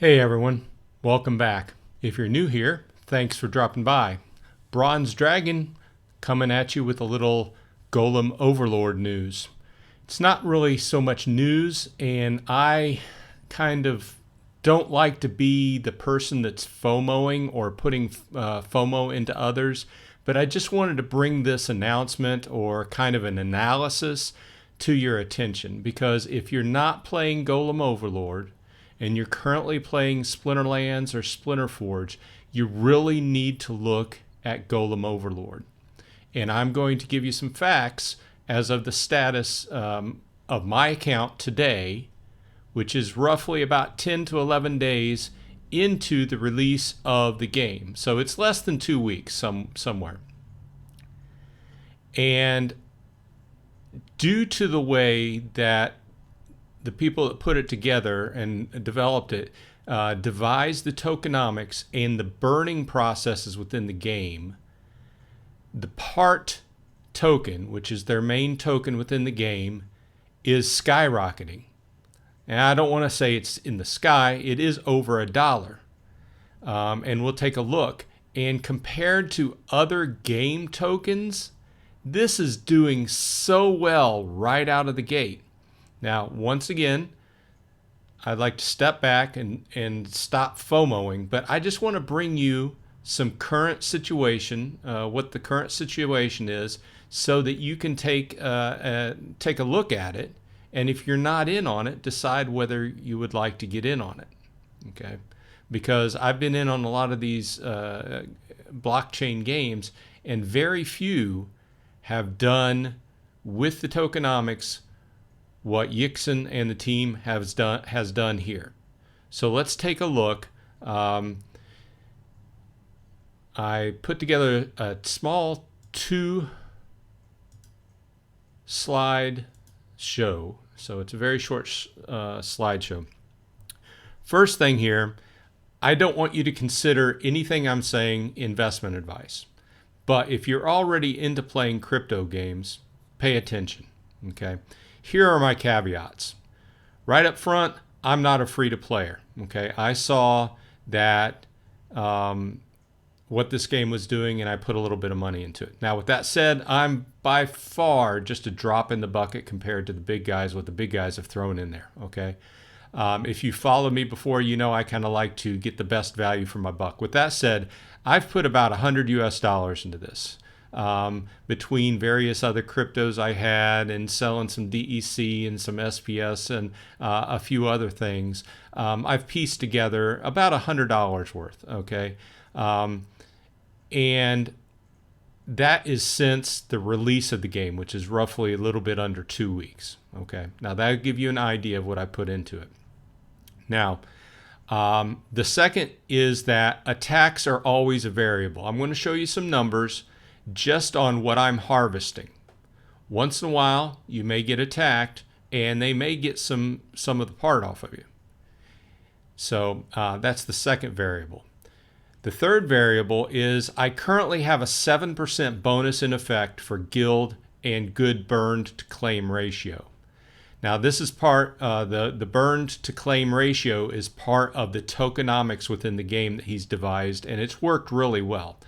Hey everyone, welcome back. If you're new here, thanks for dropping by. Bronze Dragon coming at you with a little Golem Overlord news. It's not really so much news, and I kind of don't like to be the person that's FOMOing or putting FOMO into others, but I just wanted to bring this announcement or kind of an analysis to your attention, because if you're not playing Golem Overlord and you're currently playing Splinterlands or Splinter Forge, you really need to look at Golem Overlord. And I'm going to give you some facts as of the status of my account today, which is roughly about 10 to 11 days into the release of the game. So it's less than 2 weeks somewhere. And due to the way that the people that put it together and developed it devised the tokenomics and the burning processes within the game, the part token, which is their main token within the game, is skyrocketing. And I don't want to say it's in the sky. It is over $1. And we'll take a look. And compared to other game tokens, this is doing so well right out of the gate. Now, once again, I'd like to step back and stop FOMOing, but I just want to bring you some current situation, what the current situation is, so that you can take a look at it, and if you're not in on it, decide whether you would like to get in on it. Okay, because I've been in on a lot of these blockchain games, and very few have done with the tokenomics what Yixon and the team has done here. So let's take a look. I put together a small 2-slide show. So it's a very short slideshow. First thing here, I don't want you to consider anything I'm saying investment advice. But if you're already into playing crypto games, pay attention. Okay. Here are my caveats. Right up front, I'm not a free-to-player. Okay, I saw that what this game was doing, and I put a little bit of money into it. Now, with that said, I'm by far just a drop in the bucket compared to the big guys, what the big guys have thrown in there. Okay, if you followed me before, you know I kind of like to get the best value for my buck. With that said, I've put about $100 US into this. Between various other cryptos I had and selling some DEC and some SPS and a few other things, I've pieced together about $100 worth. Okay, and that is since the release of the game, which is roughly a little bit under 2 weeks. Okay, now that'll give you an idea of what I put into it. Now, the second is that attacks are always a variable. I'm going to show you some numbers just on what I'm harvesting. Once in a while, you may get attacked, and they may get some of the part off of you. So that's the second variable. The third variable is I currently have a 7% bonus in effect for guild and good burned to claim ratio. Now this is part, the burned to claim ratio is part of the tokenomics within the game that he's devised, and it's worked really well.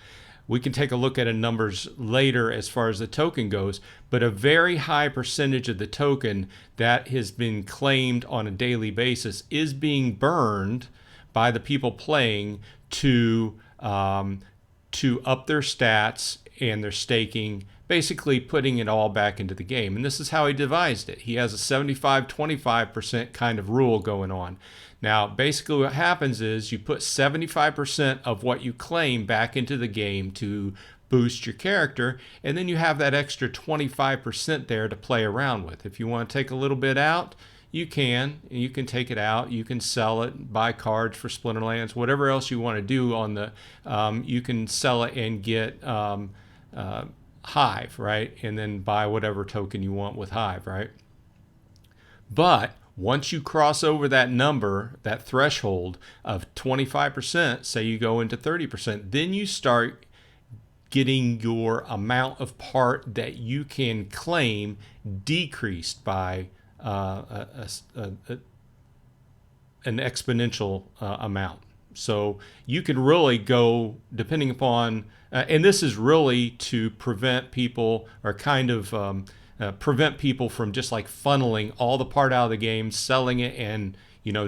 We can take a look at the numbers later as far as the token goes, but a very high percentage of the token that has been claimed on a daily basis is being burned by the people playing to up their stats and their staking, basically putting it all back into the game. And this is how he devised it. He has a 75-25% kind of rule going on. Now, basically what happens is you put 75% of what you claim back into the game to boost your character, and then you have that extra 25% there to play around with. If you want to take a little bit out, you can. You can take it out. You can sell it, buy cards for Splinterlands, whatever else you want to do on the, you can sell it and get Hive, right? And then buy whatever token you want with Hive, right? But once you cross over that number, that threshold of 25%, say you go into 30%, then you start getting your amount of part that you can claim decreased by an exponential amount. So you can really go, depending upon, and this is really to prevent people, or kind of prevent people from just like funneling all the part out of the game, selling it, and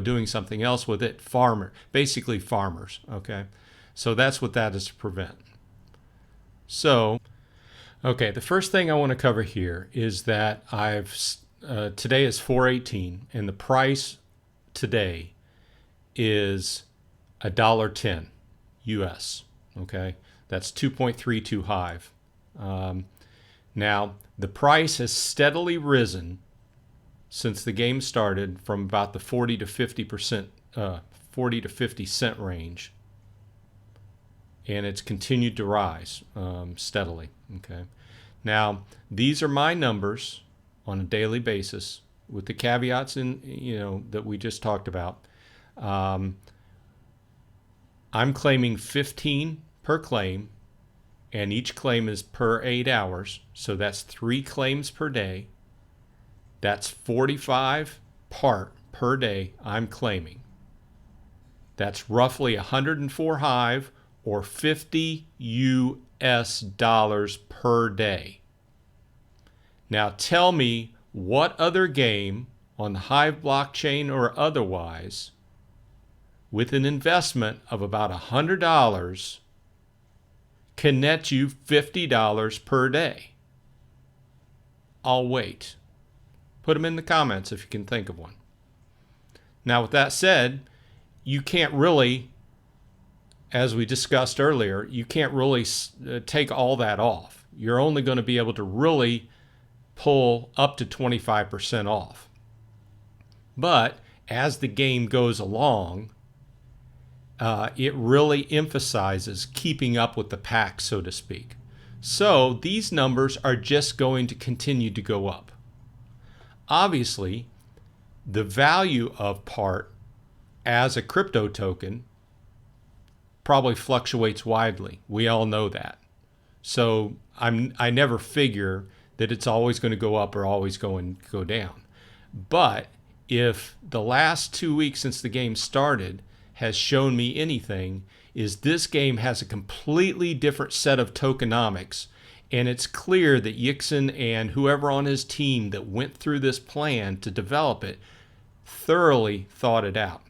doing something else with it. Basically farmers. Okay, so that's what that is to prevent. So, okay, the first thing I want to cover here is that today is 4/18, and the price today is $1.10 US. Okay, that's 2.32 Hive. Now the price has steadily risen since the game started from about the 40 to 50 cent range, and it's continued to rise steadily. Okay, now these are my numbers on a daily basis with the caveats that we just talked about. I'm claiming 15 per claim, and each claim is per 8 hours, so that's 3 claims per day. That's 45 part per day I'm claiming. That's roughly 104 Hive, or $50 US per day. Now tell me what other game on the Hive blockchain or otherwise, with an investment of about $100, can net you $50 per day. I'll wait. Put them in the comments if you can think of one. Now, with that said, you can't really, as we discussed earlier, you can't really take all that off. You're only going to be able to really pull up to 25% off. But as the game goes along, it really emphasizes keeping up with the pack, so to speak. So these numbers are just going to continue to go up. Obviously, the value of part as a crypto token probably fluctuates widely. We all know that. So I never figure that it's always going to go up or always going to go down. But if the last 2 weeks since the game started has shown me anything, is this game has a completely different set of tokenomics, and it's clear that Yixin and whoever on his team that went through this plan to develop it thoroughly thought it out.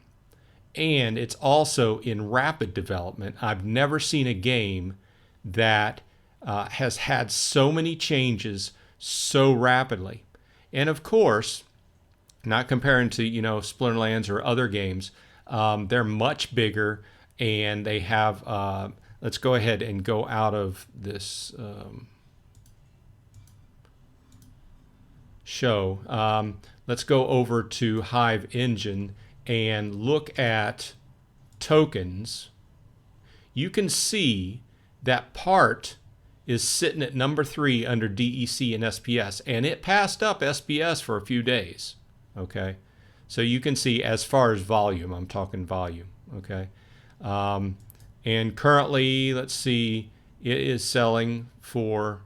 And it's also in rapid development. I've never seen a game that has had so many changes so rapidly. And of course, not comparing to Splinterlands or other games, they're much bigger, and they have, let's go ahead and go out of this show. Let's go over to Hive Engine and look at tokens. You can see that part is sitting at number 3 under DEC and SPS, and it passed up SPS for a few days. Okay. So you can see, as far as volume, I'm talking volume, okay? And currently, let's see, it is selling for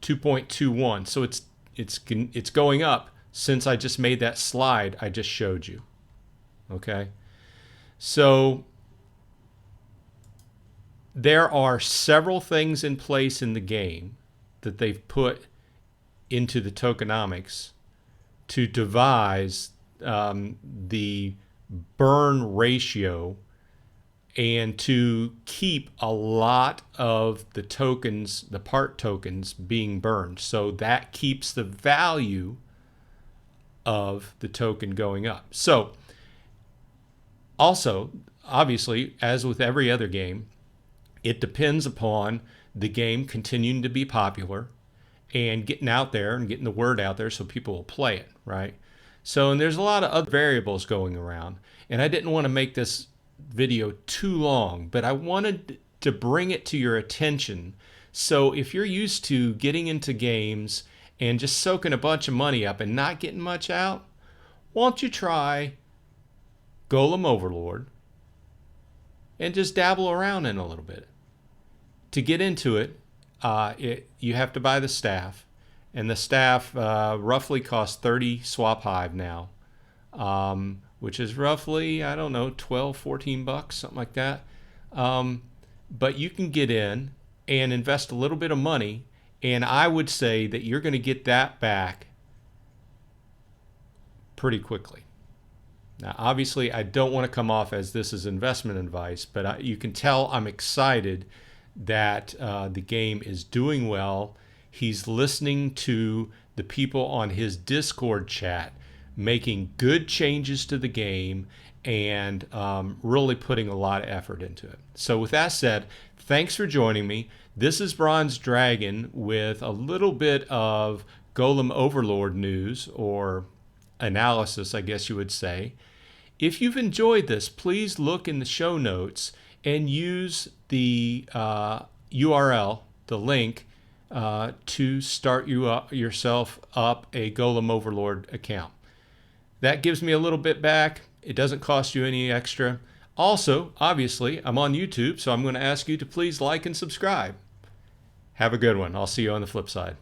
2.21. So it's going up since I just made that slide I just showed you, okay? So there are several things in place in the game that they've put into the tokenomics to devise the burn ratio, and to keep a lot of the tokens, the part tokens, being burned. So that keeps the value of the token going up. So also, obviously, as with every other game, it depends upon the game continuing to be popular and getting out there and getting the word out there so people will play it, right? So, and there's a lot of other variables going around, and I didn't want to make this video too long, but I wanted to bring it to your attention. So if you're used to getting into games and just soaking a bunch of money up and not getting much out, why don't you try Golem Overlord and just dabble around in a little bit. To get into it, you have to buy the staff. And the staff roughly costs 30 swap hive now, which is roughly, I don't know, 12, 14 bucks, something like that. But you can get in and invest a little bit of money, and I would say that you're going to get that back pretty quickly. Now, obviously, I don't want to come off as this is investment advice, but you can tell I'm excited that the game is doing well. He's listening to the people on his Discord chat, making good changes to the game, and really putting a lot of effort into it. So with that said, thanks for joining me. This is Bronze Dragon with a little bit of Golem Overlord news, or analysis, I guess you would say. If you've enjoyed this, please look in the show notes and use the URL, the link, to start yourself up a Golem Overlord account. That gives me a little bit back. It doesn't cost you any extra. Also, obviously, I'm on YouTube, so I'm going to ask you to please like and subscribe. Have a good one. I'll see you on the flip side.